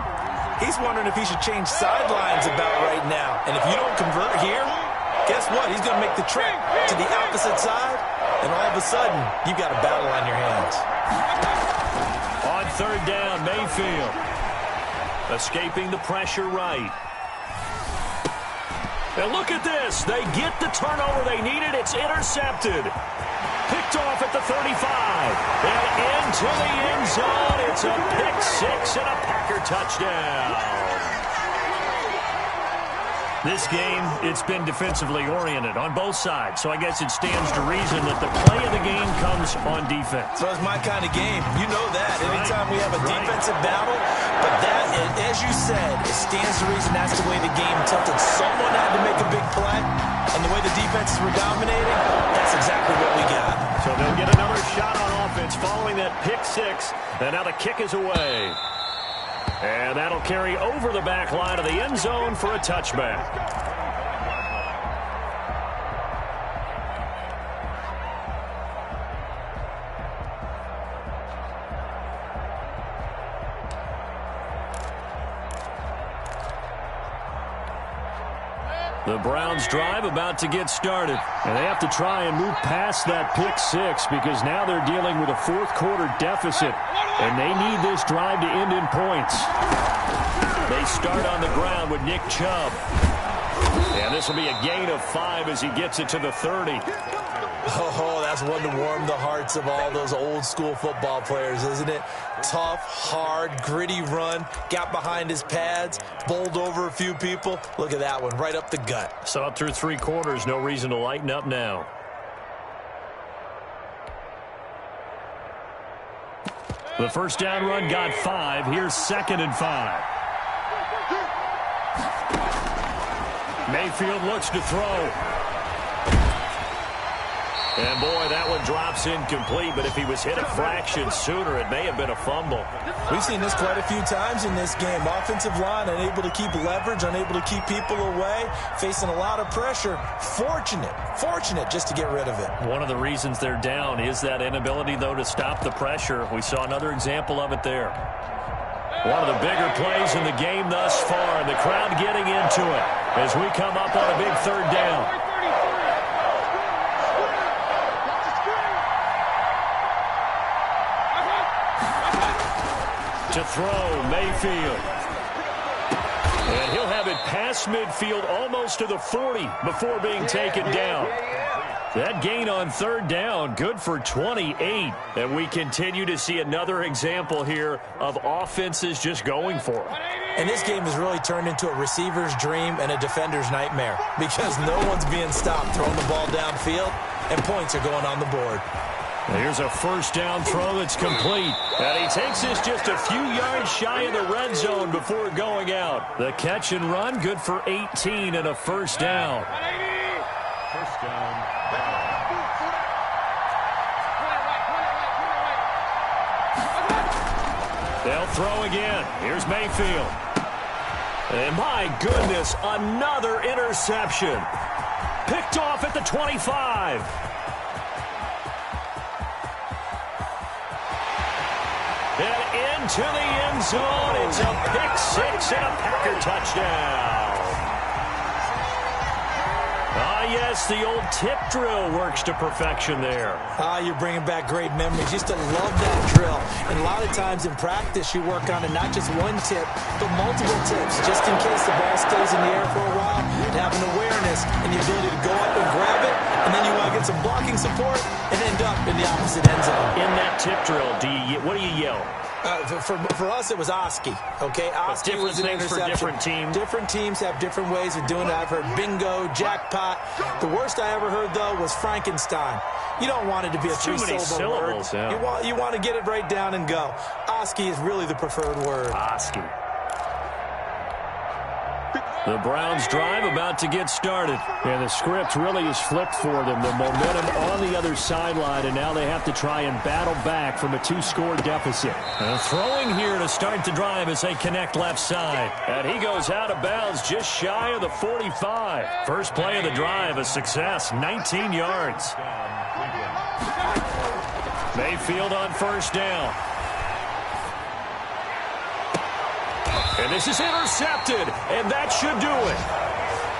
he's wondering if he should change sidelines about right now. And if you don't convert here, guess what? He's going to make the trip to the opposite side, and all of a sudden, you've got a battle on your hands. On 3rd down, Mayfield. Escaping the pressure right. And look at this. They get the turnover they needed. It's intercepted. Picked off at the 35. And into the end zone. It's a pick 6 and a Packer touchdown. This game, it's been defensively oriented on both sides, so I guess it stands to reason that the play of the game comes on defense. So it's my kind of game. You know that. Anytime we have a defensive battle, but that, as you said, it stands to reason that's the way the game tilted. Someone had to make a big play, and the way the defenses were dominating, that's exactly what we got. So they'll get another shot on offense following that pick 6, and now the kick is away. And that'll carry over the back line of the end zone for a touchback. The Browns drive about to get started. And they have to try and move past that pick 6 because now they're dealing with a 4th quarter deficit. And they need this drive to end in points. They start on the ground with Nick Chubb. And this will be a gain of 5 as he gets it to the 30. Oh, that's one to warm the hearts of all those old school football players, isn't it? Tough, hard, gritty run, got behind his pads, bowled over a few people. Look at that one, right up the gut. Saw it through 3 quarters, no reason to lighten up now. The first down run got 5. Here's 2nd and 5. Mayfield looks to throw. And, boy, that one drops incomplete, but if he was hit a fraction sooner, it may have been a fumble. We've seen this quite a few times in this game. Offensive line unable to keep leverage, unable to keep people away, facing a lot of pressure. Fortunate just to get rid of it. One of the reasons they're down is that inability, though, to stop the pressure. We saw another example of it there. One of the bigger plays in the game thus far, and the crowd getting into it as we come up on a big 3rd down. To throw, Mayfield. And he'll have it past midfield almost to the 40 before being taken down. That gain on 3rd down, good for 28. And we continue to see another example here of offenses just going for it. And this game has really turned into a receiver's dream and a defender's nightmare because no one's being stopped throwing the ball downfield, and points are going on the board. Here's a first down throw that's complete. And he takes this just a few yards shy of the red zone before going out. The catch and run, good for 18 and a first down. First down. They'll throw again. Here's Mayfield. And my goodness, another interception. Picked off at the 25. And into the end zone. It's a pick 6 and a Packer touchdown. Ah, yes, the old tip drill works to perfection there. You're bringing back great memories. Used to love that drill. And a lot of times in practice, you work on it, not just one tip, but multiple tips, just in case the ball stays in the air for a while, and have an awareness and the ability to go up and grab it, and then you want to get some blocking support and end up in the opposite end zone. In that tip drill, what do you yell? For us, it was Oski. Okay, Oski was an interception. For different teams. Different teams have different ways of doing it. I've heard bingo, jackpot. The worst I ever heard, though, was Frankenstein. You don't want it to be a three-syllable word. Yeah. You want to get it right down and go. Oski is really the preferred word. Oski. The Browns drive about to get started. And the script really is flipped for them. The momentum on the other sideline, and now they have to try and battle back from a 2-score deficit. Throwing here to start the drive as they connect left side. And he goes out of bounds just shy of the 45. First play of the drive, a success, 19 yards. Mayfield on first down. And this is intercepted, and that should do it.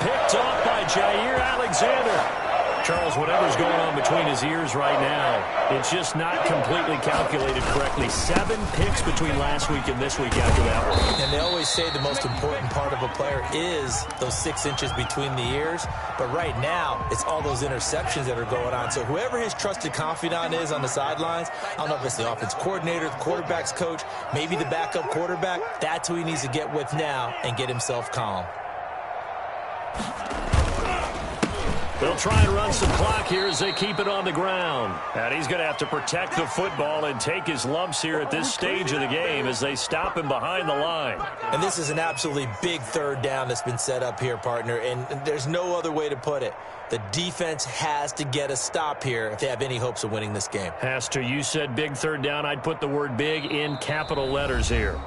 Picked off by Jair Alexander. Charles, whatever's going on between his ears right now, it's just not completely calculated correctly. 7 picks between last week and this week after that one. And they always say the most important part of a player is those 6 inches between the ears. But right now, it's all those interceptions that are going on. So whoever his trusted confidant is on the sidelines, I don't know if it's the offense coordinator, the quarterback's coach, maybe the backup quarterback, that's who he needs to get with now and get himself calm. They'll try and run some clock here as they keep it on the ground. And he's going to have to protect the football and take his lumps here at this stage of the game as they stop him behind the line. And this is an absolutely big third down that's been set up here, partner, and there's no other way to put it. The defense has to get a stop here if they have any hopes of winning this game. Has to. You said big third down. I'd put the word big in capital letters here.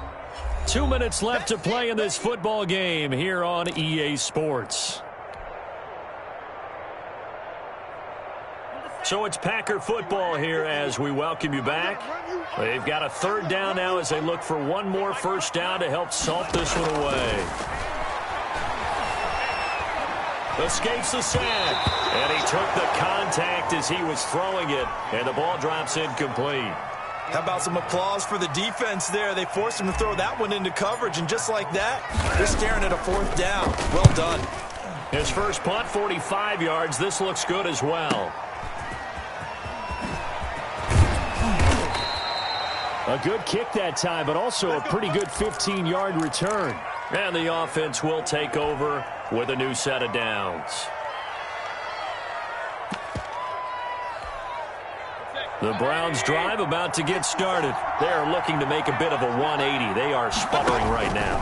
2 minutes left to play in this football game here on EA Sports. So it's Packer football here as we welcome you back. They've got a third down now as they look for one more first down to help salt this one away. Escapes the sack, and he took the contact as he was throwing it, and the ball drops incomplete. How about some applause for the defense there? They forced him to throw that one into coverage, and just like that, they're staring at a fourth down. Well done. His first punt, 45 yards. This looks good as well. A good kick that time, but also a pretty good 15-yard return. And the offense will take over with a new set of downs. The Browns drive about to get started. They are looking to make a bit of a 180. They are sputtering right now.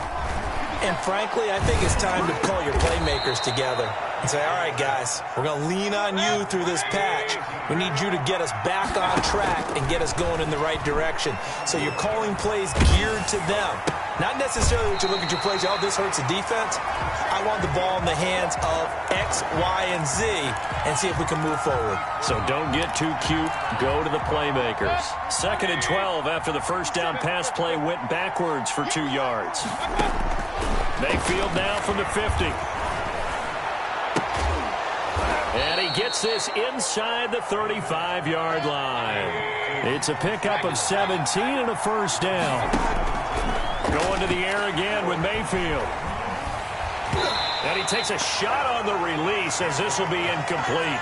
And frankly, I think it's time to call your playmakers together and say, all right, guys, we're going to lean on you through this patch. We need you to get us back on track and get us going in the right direction. So you're calling plays geared to them. Not necessarily that you look at your plays, oh, this hurts the defense. I want the ball in the hands of X, Y, and Z and see if we can move forward. So don't get too cute. Go to the playmakers. 2nd and 12 after the first down pass play went backwards for 2 yards. Mayfield now from the 50. And he gets this inside the 35-yard line. It's a pickup of 17 and a first down. Going to the air again with Mayfield. And he takes a shot on the release as this will be incomplete.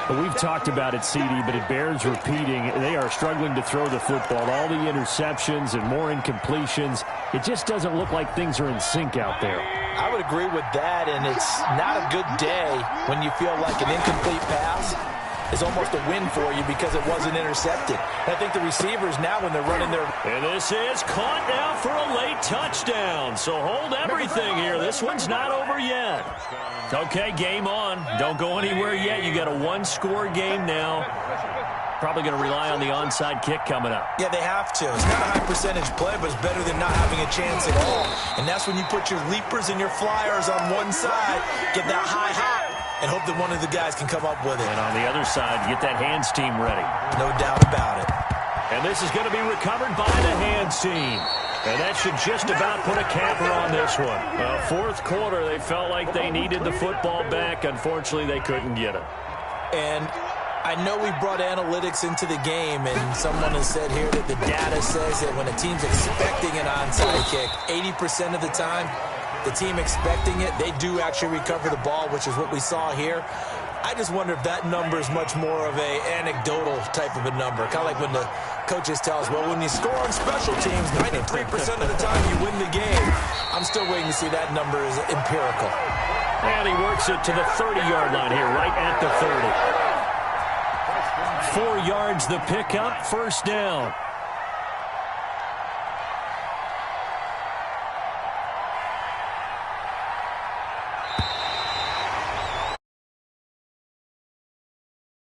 Well, we've talked about it, CD, but it bears repeating. They are struggling to throw the football. All the interceptions and more incompletions. It just doesn't look like things are in sync out there. I would agree with that, and it's not a good day when you feel like an incomplete pass is almost a win for you because it wasn't intercepted. And I think the receivers now, when they're running their... And this is caught now for a late touchdown. So hold everything here. This one's not over yet. Okay, game on. Don't go anywhere yet. You got a one-score game now. Probably going to rely on the onside kick coming up. Yeah, they have to. It's not a high-percentage play, but it's better than not having a chance at all. And that's when you put your leapers and your flyers on one side, get that high hop, and hope that one of the guys can come up with it. And on the other side, get that hands team ready. No doubt about it. And this is going to be recovered by the hands team. And that should just about put a capper on this one. Well, fourth quarter, they felt like they needed the football back. Unfortunately, they couldn't get it. And I know we brought analytics into the game, and someone has said here that the data says that when a team's expecting an onside kick, 80% of the time, the team expecting it, they do actually recover the ball, which is what we saw here. I just wonder if that number is much more of a anecdotal type of a number, kind of like when the coaches tell us, well, when you score on special teams, 93% of the time you win the game. I'm still waiting to see that number is empirical. And he works it to the 30-yard line here, right at the 30. 4 yards the pickup, first down.